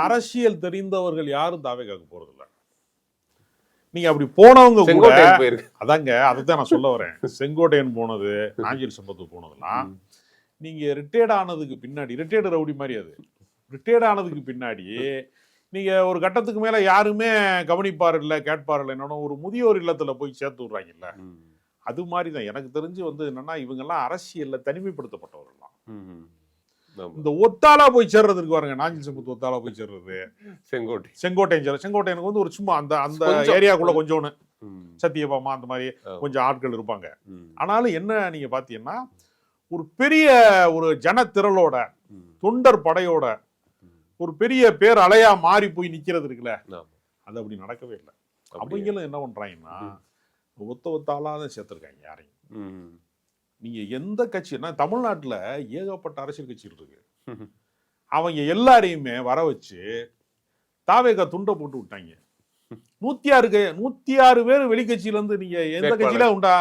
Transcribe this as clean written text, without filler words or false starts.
அரசியல் தெரிந்தவர்கள் யாரும் தாவேகாக்கு போறது இல்ல. நீங்க அப்படி போனவங்க கூட அதாங்க, அதுதான் நான் சொல்ல வரேன். செங்கோட்டையன் போனது, நாஞ்சில் சம்பத்து போனதெல்லாம் நீங்க ரிட்டையர்ட் ஆனதுக்கு பின்னாடி, ரிட்டையர்டு ரவுடி மாதிரி அது, ரிட்டையர்ட் ஆனதுக்கு பின்னாடி நீங்க ஒரு கட்டத்துக்கு மேல யாருமே கவனிப்பார் இல்ல, கேட்பார் இல்லை, என்னன்னா ஒரு முதியோர் இல்லத்துல போய் சேர்த்து விடுறாங்கல்ல, அது மாதிரி தான் எனக்கு தெரிஞ்சு என்னன்னா இவங்கெல்லாம் அரசியல்ல தனிமைப்படுத்தப்பட்டவர்கள்லாம். இந்த ஒத்தாலா போய் சேர்றதுக்கு பாருங்க, நாஞ்சில் சம்பத் ஒத்தாலா போய் சேர்றது, செங்கோட்டையனுக்கு ஒரு சும்மா அந்த அந்த ஏரியாக்குள்ள கொஞ்சோன்னு சத்தியபாமா அந்த மாதிரி கொஞ்சம் ஆட்கள் இருப்பாங்க. ஆனாலும் என்ன நீங்க பாத்தீங்கன்னா ஒரு பெரிய ஒரு ஜனத்திரளோட தொண்டர் படையோட ஒரு பெரிய பேர் அலையா மாறி போய் நிக்கிறது இருக்குல்ல, அது அப்படி நடக்கவே இல்லை. அவங்களும் என்ன பண்றாங்கன்னா ஒத்தாலாதான் சேர்த்திருக்காங்க யாரையும். நீங்க எந்த கட்சி, தமிழ்நாட்டுல ஏகப்பட்ட அரசியல் கட்சிகள் இருக்கு, அவங்க எல்லாரையுமே வர வச்சு தாவேகா துண்டை போட்டு விட்டாங்க. 106 பேர் வெளிக்கட்சியில இருந்து நீங்க எந்த கட்சியில உண்டா?